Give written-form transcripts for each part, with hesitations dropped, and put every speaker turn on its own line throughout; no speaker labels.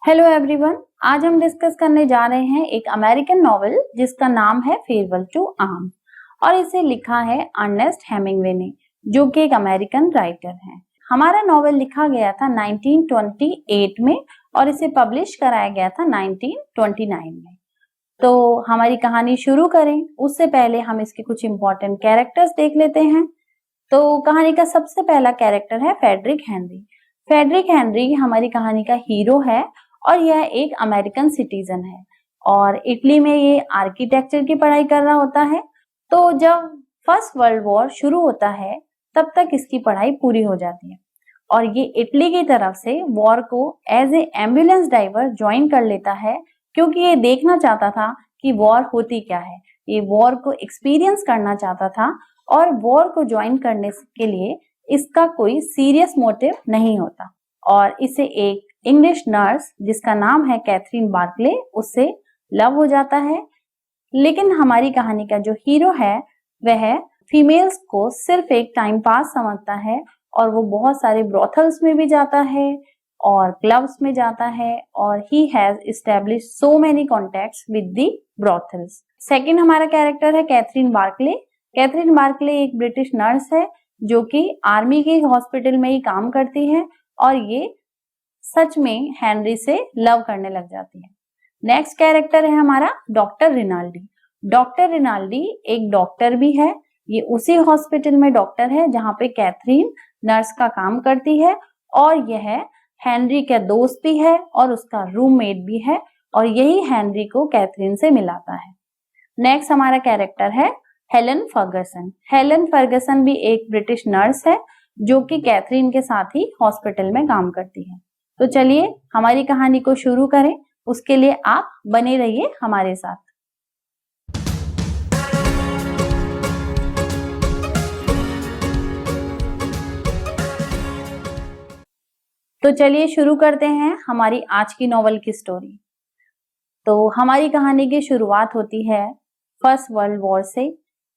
Hello everyone, आज हम discuss करने जा रहे हैं एक अमेरिकन नॉवेल जिसका नाम है फेयरवेल टू आर्म और इसे लिखा है अर्नेस्ट हेमिंग्वे ने, जो कि एक अमेरिकन राइटर हैं। हमारा नॉवेल लिखा गया था 1928 में और इसे पब्लिश कराया गया था 1929 में। तो हमारी कहानी शुरू करें उससे पहले हम इसके कुछ इंपॉर्टेंट कैरेक्टर्स देख लेते हैं। तो कहानी का सबसे पहला कैरेक्टर है फेडरिक हेनरी। फेडरिक हेनरी हमारी कहानी का हीरो है और यह एक अमेरिकन सिटीजन है और इटली में ये आर्किटेक्चर की पढ़ाई कर रहा होता है। तो जब फर्स्ट वर्ल्ड वॉर शुरू होता है तब तक इसकी पढ़ाई पूरी हो जाती है और ये इटली की तरफ से वॉर को as a ambulance driver join कर लेता है, क्योंकि ये देखना चाहता था कि वॉर होती क्या है। ये वॉर को एक्सपीरियंस करना चाहता था और वॉर को ज्वाइन करने के लिए इसका कोई सीरियस मोटिव नहीं होता और इसे एक इंग्लिश नर्स जिसका नाम है कैथरीन बार्कले, उससे लव हो जाता है। लेकिन हमारी कहानी का जो हीरो है वह फीमेल्स को सिर्फ एक टाइम पास समझता है और वो बहुत सारे ब्रोथल्स में भी जाता है और क्लब्स में जाता है और he has established so many contacts with the brothels. Second हमारा कैरेक्टर है कैथरीन बार्कले। कैथरीन बार्कले एक ब्रिटिश नर्स है जो कि आर्मी के हॉस्पिटल में ही काम करती है और ये सच में हेनरी से लव करने लग जाती है। नेक्स्ट कैरेक्टर है हमारा डॉक्टर रिनाल्डी। डॉक्टर रिनाल्डी एक डॉक्टर भी है, ये उसी हॉस्पिटल में डॉक्टर है जहाँ पे कैथरीन नर्स का काम करती है और यह हेनरी का दोस्त भी है और उसका रूममेट भी है और यही हेनरी को कैथरीन से मिलाता है। नेक्स्ट हमारा कैरेक्टर है हेलन फर्गसन। हेलन फर्गसन भी एक ब्रिटिश नर्स है जो कि कैथरीन के साथ ही हॉस्पिटल में काम करती है। तो चलिए हमारी कहानी को शुरू करें, उसके लिए आप बने रहिए हमारे साथ। तो चलिए शुरू करते हैं हमारी आज की नॉवल की स्टोरी। तो हमारी कहानी की शुरुआत होती है फर्स्ट वर्ल्ड वॉर से,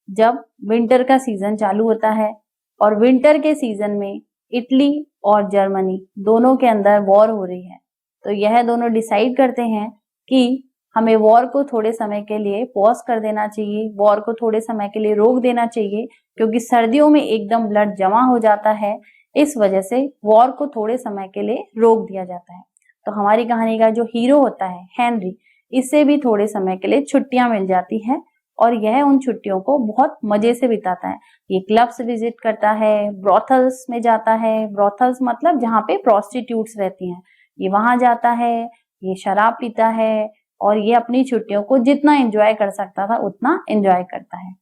जब विंटर का सीजन चालू होता है और विंटर के सीजन में इटली और जर्मनी दोनों के अंदर वॉर हो रही है। तो यह दोनों डिसाइड करते हैं कि हमें वॉर को थोड़े समय के लिए पॉज कर देना चाहिए, वॉर को थोड़े समय के लिए रोक देना चाहिए, क्योंकि सर्दियों में एकदम ब्लड जमा हो जाता है। इस वजह से वॉर को थोड़े समय के लिए रोक दिया जाता है। तो हमारी कहानी का जो हीरो होता है हेनरी, इससे भी थोड़े समय के लिए छुट्टियां मिल जाती है और यह उन छुट्टियों को बहुत मजे से बिताता है। ये क्लब्स विजिट करता है, ब्रोथल्स में जाता है, ब्रोथल्स मतलब जहाँ पे प्रोस्टिट्यूट्स रहती हैं, ये वहां जाता है, ये शराब पीता है और ये अपनी छुट्टियों को जितना एंजॉय कर सकता था उतना एंजॉय करता है।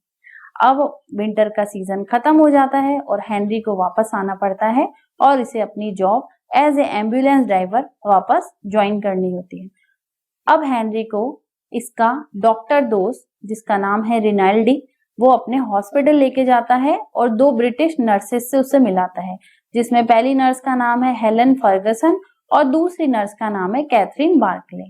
अब विंटर का सीजन खत्म हो जाता है और हेनरी को वापस आना पड़ता है और इसे अपनी job as a ambulance driver वापस ज्वाइन करनी होती है। अब हेनरी को इसका डॉक्टर दोस्त जिसका नाम है रिनाल्डी, वो अपने हॉस्पिटल लेके जाता है और दो ब्रिटिश नर्सेस से उसे मिलाता है, जिसमें पहली नर्स का नाम है हेलन फर्गसन और दूसरी नर्स का नाम है कैथरीन बार्कले।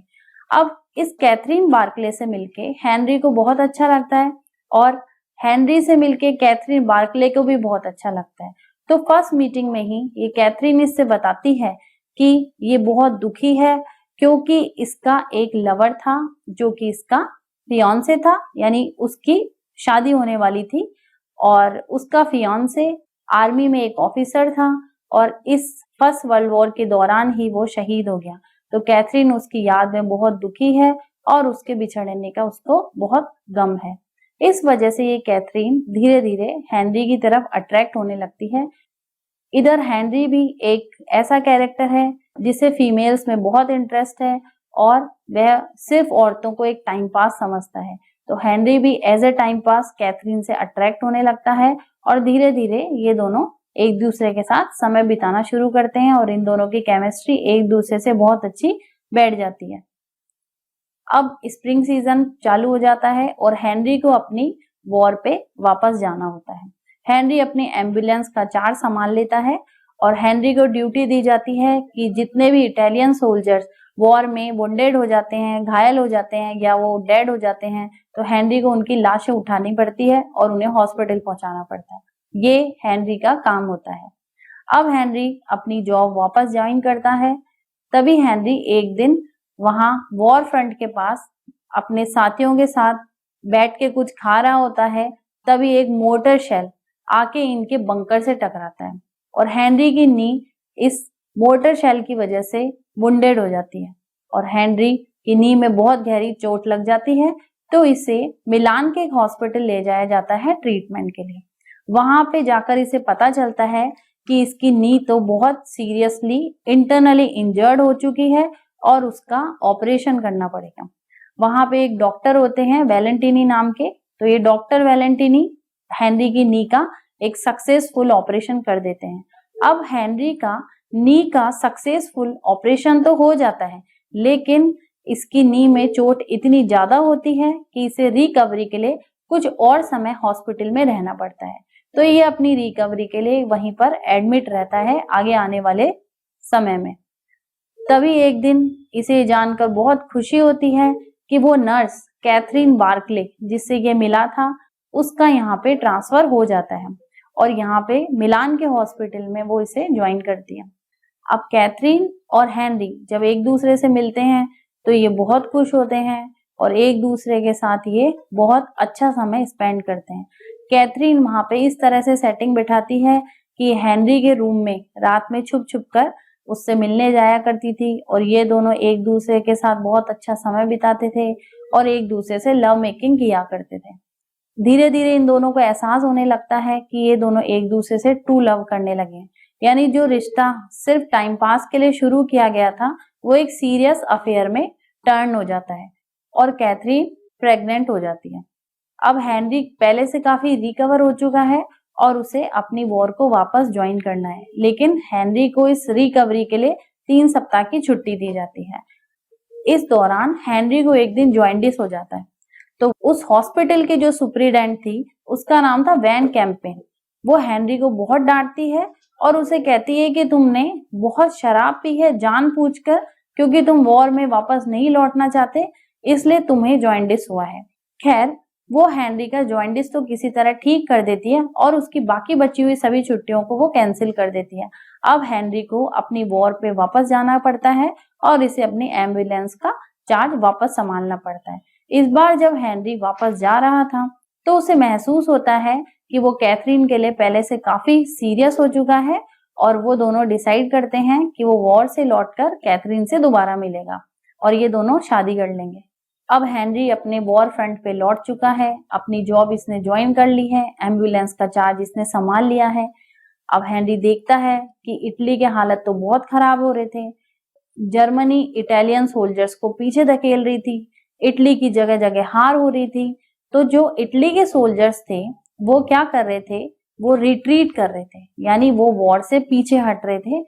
अब इस कैथरीन बार्कले से मिलके हेनरी को बहुत अच्छा लगता है और हेनरी से मिलके कैथरीन बार्कले को भी बहुत अच्छा लगता है। तो फर्स्ट मीटिंग में ही ये कैथरीन इससे बताती है कि ये बहुत दुखी है क्योंकि इसका एक लवर था जो कि इसका फियांसे था, यानी उसकी शादी होने वाली थी और उसका फियांसे आर्मी में एक ऑफिसर था और इस फर्स्ट वर्ल्ड वॉर के दौरान ही वो शहीद हो गया। तो कैथरीन उसकी याद में बहुत दुखी है और उसके बिछड़ने का उसको बहुत गम है। इस वजह से ये कैथरीन धीरे धीरे हेनरी की तरफ अट्रैक्ट होने लगती है। इधर हेनरी भी एक ऐसा कैरेक्टर है जिसे फीमेल्स में बहुत इंटरेस्ट है और वह सिर्फ औरतों को एक टाइम पास समझता है। तो हेनरी भी as a time pass Catherine से अट्रैक्ट होने लगता है और धीरे धीरे ये दोनों एक दूसरे के साथ समय बिताना शुरू करते हैं और इन दोनों की केमिस्ट्री एक दूसरे से बहुत अच्छी बैठ जाती है। अब स्प्रिंग सीजन चालू हो जाता है और हेनरी को अपनी वॉर पे वापस जाना होता है। हेनरी अपनी एम्बुलेंस का चार्ज संभाल लेता है और हेनरी को ड्यूटी दी जाती है कि जितने भी इटालियन सोल्जर्स वॉर में वुंडेड हो जाते हैं, घायल हो जाते हैं या वो डेड हो जाते हैं, तो हेनरी को उनकी लाशें उठानी पड़ती है और उन्हें हॉस्पिटल पहुंचाना पड़ता है। ये हेनरी का काम होता है। अब हेनरी अपनी जॉब वापस ज्वाइन करता है तभी हेनरी एक दिन वहां वॉर फ्रंट के पास अपने साथियों के साथ बैठ के कुछ खा रहा होता है। तभी एक मोटर शेल आके इनके बंकर से टकराता है और हेनरी की नी इस मोटर शेल की वजह से वुंडेड हो जाती है और हेनरी की नी में बहुत गहरी चोट लग जाती है। तो इसे मिलान के एक हॉस्पिटल ले जाया जाता है ट्रीटमेंट के लिए। वहां पे जाकर इसे पता चलता है कि इसकी नी तो बहुत सीरियसली इंटरनली इंजर्ड हो चुकी है और उसका ऑपरेशन करना पड़ेगा। वहां पे एक डॉक्टर होते हैं वैलेंटिनी नाम के, तो ये डॉक्टर वैलेंटिनी हेनरी की नी का एक सक्सेसफुल ऑपरेशन कर देते हैं। अब हेनरी का नी का सक्सेसफुल ऑपरेशन तो हो जाता है, लेकिन इसकी नी में चोट इतनी ज्यादा होती है कि इसे रिकवरी के लिए कुछ और समय हॉस्पिटल में रहना पड़ता है। तो ये अपनी रिकवरी के लिए वहीं पर एडमिट रहता है आगे आने वाले समय में। तभी एक दिन इसे जानकर बहुत खुशी होती है कि वो नर्स कैथरीन बार्कले जिससे ये मिला था उसका यहाँ पे ट्रांसफर हो जाता है और यहाँ पे मिलान के हॉस्पिटल में वो इसे ज्वाइन करती है। अब कैथरीन और हेनरी जब एक दूसरे से मिलते हैं तो ये बहुत खुश होते हैं और एक दूसरे के साथ ये बहुत अच्छा समय स्पेंड करते हैं। कैथरीन वहां पे इस तरह से सेटिंग बिठाती है कि हेनरी के रूम में रात में छुप छुप कर उससे मिलने जाया करती थी और ये दोनों एक दूसरे के साथ बहुत अच्छा समय बिताते थे और एक दूसरे से लव मेकिंग किया करते थे। धीरे धीरे इन दोनों को एहसास होने लगता है कि ये दोनों एक दूसरे से ट्रू लव करने लगे, यानी जो रिश्ता सिर्फ टाइम पास के लिए शुरू किया गया था वो एक सीरियस अफेयर में टर्न हो जाता है और कैथरीन प्रेग्नेंट हो जाती है। अब हेनरी पहले से काफी रिकवर हो चुका है और उसे अपनी वॉर को वापस ज्वाइन करना है, लेकिन हेनरी को इस रिकवरी के लिए 3 सप्ताह की छुट्टी दी जाती है। इस दौरान हेनरी को एक दिन जॉइंटिस हो जाता है, तो उस हॉस्पिटल की जो सुपरिटेंडेंट थी उसका नाम था वैन कैंपेन। वो हेनरी को बहुत डांटती है और उसे कहती है कि तुमने बहुत शराब पी है जानबूझकर, क्योंकि तुम वॉर में वापस नहीं लौटना चाहते, इसलिए तुम्हें जॉइंटिस हुआ है। खैर वो हेनरी का जॉइंटिस तो किसी तरह ठीक कर देती है और उसकी बाकी बची हुई सभी छुट्टियों को वो कैंसिल कर देती है। अब हेनरी को अपनी वॉर पे वापस जाना पड़ता है और इसे अपनी एम्बुलेंस का चार्ज वापस संभालना पड़ता है। इस बार जब हेनरी वापस जा रहा था तो उसे महसूस होता है कि वो कैथरीन के लिए पहले से काफी सीरियस हो चुका है और वो दोनों डिसाइड करते हैं कि वो वॉर से लौटकर कैथरीन से दोबारा मिलेगा और ये दोनों शादी कर लेंगे। अब हेनरी अपने वॉर फ्रंट पे लौट चुका है, अपनी जॉब इसने ज्वाइन कर ली है, एम्बुलेंस का चार्ज इसने संभाल लिया है। अब हेनरी देखता है कि इटली के हालत तो बहुत खराब हो रहे थे। जर्मनी इटालियन सोल्जर्स को पीछे धकेल रही थी, इटली की जगह जगह हार हो रही थी। तो जो इटली के सोल्जर्स थे वो क्या कर रहे थे, वो रिट्रीट कर रहे थे, यानी वो वॉर से पीछे हट रहे थे।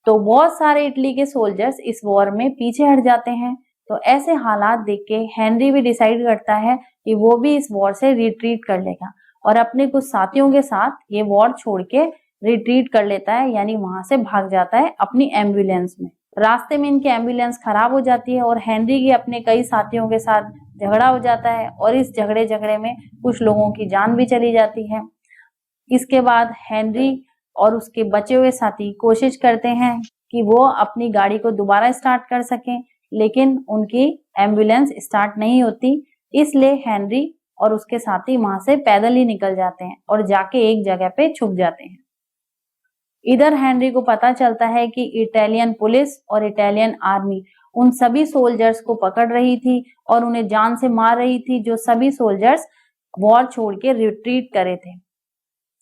तो बहुत सारे इटली के सोल्जर्स इस वॉर में पीछे हट जाते हैं। तो ऐसे हालात देख के हेनरी भी डिसाइड करता है कि वो भी इस वॉर से रिट्रीट कर लेगा और अपने कुछ साथियों के साथ ये वॉर छोड़ के रिट्रीट कर लेता है, यानी वहां से भाग जाता है अपनी एम्बुलेंस में। रास्ते में इनकी एम्बुलेंस खराब हो जाती है और हेनरी की अपने कई साथियों के साथ झगड़ा हो जाता है और इस झगड़े में कुछ लोगों की जान भी चली जाती है। इसके बाद हेनरी और उसके बचे हुए साथी कोशिश करते हैं कि वो अपनी गाड़ी को दोबारा स्टार्ट कर सकें, लेकिन उनकी एम्बुलेंस स्टार्ट नहीं होती। इसलिए हेनरी और उसके साथी वहां से पैदल ही निकल जाते हैं और जाके एक जगह पे छुप जाते हैं। इधर हेनरी को पता चलता है कि इटालियन पुलिस और इटालियन आर्मी उन सभी सोल्जर्स को पकड़ रही थी और उन्हें जान से मार रही थी जो सभी सोल्जर्स वॉर छोड़ के रिट्रीट करे थे।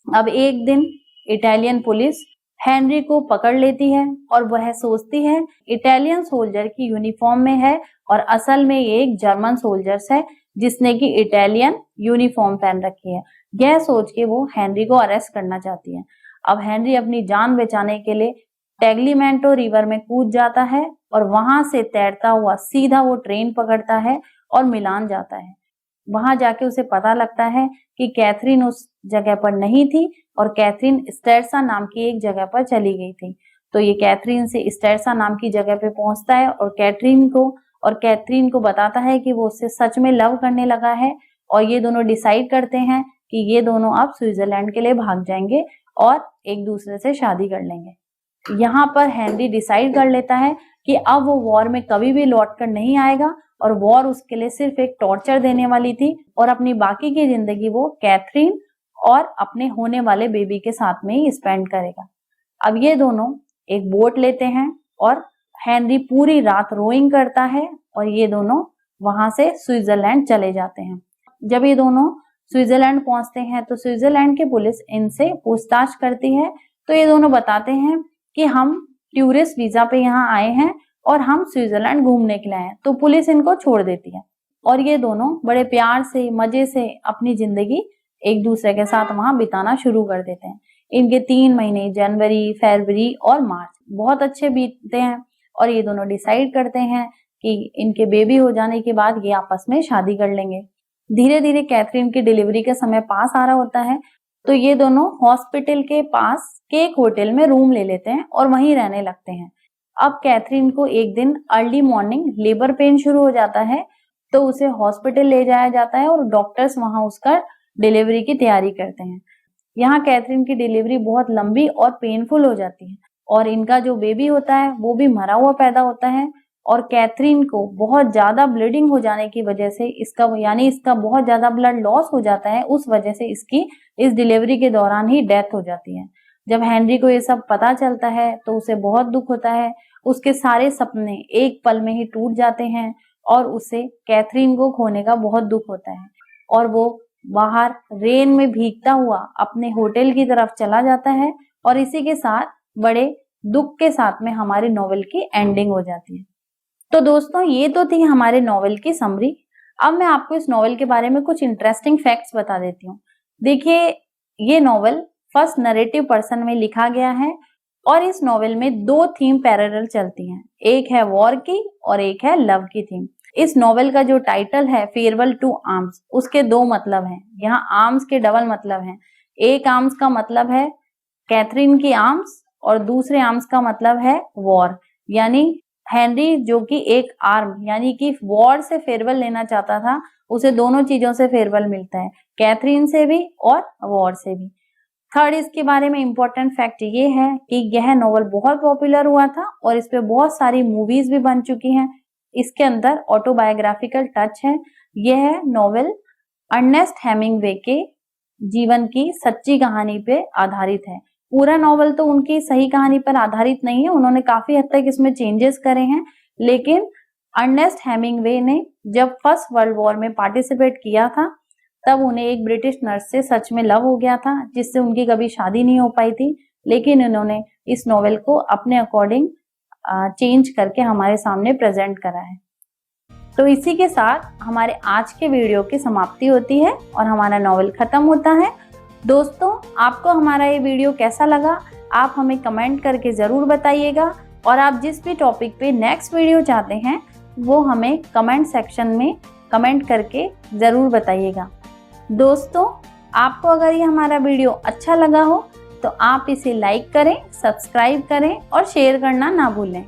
अब एक दिन इटालियन पुलिस हेनरी को पकड़ लेती है और वह सोचती है इटालियन सोल्जर की यूनिफॉर्म में है और असल में ये एक जर्मन सोल्जर्स है जिसने की इटालियन यूनिफॉर्म पहन रखी है। यह सोच के वो हेनरी को अरेस्ट करना चाहती है। अब हेनरी अपनी जान बचाने के लिए टैग्लिमेंटो रिवर में कूद जाता है और वहां से तैरता हुआ सीधा वो ट्रेन पकड़ता है और मिलान जाता है। वहां जाके उसे पता लगता है कि कैथरीन उस जगह पर नहीं थी और कैथरीन स्टेर्सा नाम की एक जगह पर चली गई थी। तो ये कैथरीन से स्टेर्सा नाम की जगह पे पहुंचता है और कैथरीन को बताता है कि वो उससे सच में लव करने लगा है और ये दोनों डिसाइड करते हैं कि ये दोनों अब स्विट्जरलैंड के लिए भाग जाएंगे और एक दूसरे से शादी कर लेंगे। यहाँ पर हेनरी डिसाइड कर लेता है कि अब वो वॉर में कभी भी लौट कर नहीं आएगा और वॉर उसके लिए सिर्फ एक टॉर्चर देने वाली थी और अपनी बाकी की जिंदगी वो कैथरीन और अपने होने वाले बेबी के साथ में ही स्पेंड करेगा। अब ये दोनों एक बोट लेते हैं और हेनरी पूरी रात रोइंग करता है और ये दोनों वहां से स्विट्जरलैंड चले जाते हैं। जब ये दोनों स्विट्जरलैंड पहुंचते हैं तो स्विट्जरलैंड की पुलिस इनसे पूछताछ करती है, तो ये दोनों बताते हैं कि हम टूरिस्ट वीजा पे यहाँ आए हैं और हम स्विट्जरलैंड घूमने के लिए आए हैं। तो पुलिस इनको छोड़ देती है और ये दोनों बड़े प्यार से मजे से अपनी जिंदगी एक दूसरे के साथ वहां बिताना शुरू कर देते हैं। इनके 3 महीने जनवरी, फरवरी और मार्च बहुत अच्छे बीतते हैं और ये दोनों डिसाइड करते हैं कि इनके बेबी हो जाने के बाद ये आपस में शादी कर लेंगे। धीरे धीरे कैथरीन की डिलीवरी का समय पास आ रहा होता है, तो ये दोनों हॉस्पिटल के पास के एक होटल में रूम ले लेते हैं और वहीं रहने लगते हैं। अब कैथरीन को एक दिन अर्ली मॉर्निंग लेबर पेन शुरू हो जाता है, तो उसे हॉस्पिटल ले जाया जाता है और डॉक्टर्स वहां उसका डिलीवरी की तैयारी करते हैं। यहाँ कैथरीन की डिलीवरी बहुत लंबी और पेनफुल हो जाती है और इनका जो बेबी होता है वो भी मरा हुआ पैदा होता है और कैथरीन को बहुत ज्यादा ब्लीडिंग हो जाने की वजह से इसका बहुत ज्यादा ब्लड लॉस हो जाता है, उस वजह से इसकी इस डिलीवरी के दौरान ही डेथ हो जाती है। जब हेनरी को ये सब पता चलता है तो उसे बहुत दुख होता है, उसके सारे सपने एक पल में ही टूट जाते हैं और उसे कैथरीन को खोने का बहुत दुख होता है और वो बाहर रेन में भीगता हुआ अपने होटल की तरफ चला जाता है और इसी के साथ बड़े दुख के साथ में हमारे नॉवेल की एंडिंग हो जाती है। तो दोस्तों ये तो थी हमारे नॉवेल की समरी। अब मैं आपको इस नॉवेल के बारे में कुछ इंटरेस्टिंग फैक्ट्स बता देती हूँ। देखिए, ये नॉवेल फर्स्ट नरेटिव पर्सन में लिखा गया है और इस नॉवेल में 2 थीम पैरेलल चलती हैं, एक है वॉर की और एक है लव की थीम। इस नॉवेल का जो टाइटल है फेयरवेल टू आर्म्स, उसके 2 मतलब हैं। यहाँ आर्म्स के डबल मतलब हैं। एक आर्म्स का मतलब है कैथरीन की आर्म्स और दूसरे आर्म्स का मतलब है वॉर, यानी हेनरी जो कि एक आर्म यानी कि वॉर से फेयरवेल लेना चाहता था, उसे दोनों चीजों से फेयरवेल मिलता है, कैथरीन से भी और वॉर से भी। थर्ड, इसके बारे में इंपॉर्टेंट फैक्ट ये है कि यह नॉवल बहुत पॉपुलर हुआ था और इस पे बहुत सारी मूवीज भी बन चुकी हैं। इसके अंदर ऑटोबायोग्राफिकल टच है। यह नॉवेल अर्नेस्ट हेमिंग्वे के जीवन की सच्ची कहानी पे आधारित है। पूरा नॉवल तो उनकी सही कहानी पर आधारित नहीं है, उन्होंने काफी हद तक इसमें चेंजेस करे हैं, लेकिन अर्नेस्ट हेमिंग्वे ने जब फर्स्ट वर्ल्ड वॉर में पार्टिसिपेट किया था तब उन्हें एक ब्रिटिश नर्स से सच में लव हो गया था, जिससे उनकी कभी शादी नहीं हो पाई थी, लेकिन उन्होंने इस नॉवेल को अपने अकॉर्डिंग चेंज करके हमारे सामने प्रेजेंट करा है। तो इसी के साथ हमारे आज के वीडियो की समाप्ति होती है और हमारा नॉवेल खत्म होता है। दोस्तों, आपको हमारा ये वीडियो कैसा लगा आप हमें कमेंट करके ज़रूर बताइएगा और आप जिस भी टॉपिक पे नेक्स्ट वीडियो चाहते हैं वो हमें कमेंट सेक्शन में कमेंट करके ज़रूर बताइएगा। दोस्तों, आपको अगर ये हमारा वीडियो अच्छा लगा हो तो आप इसे लाइक करें, सब्सक्राइब करें और शेयर करना ना भूलें।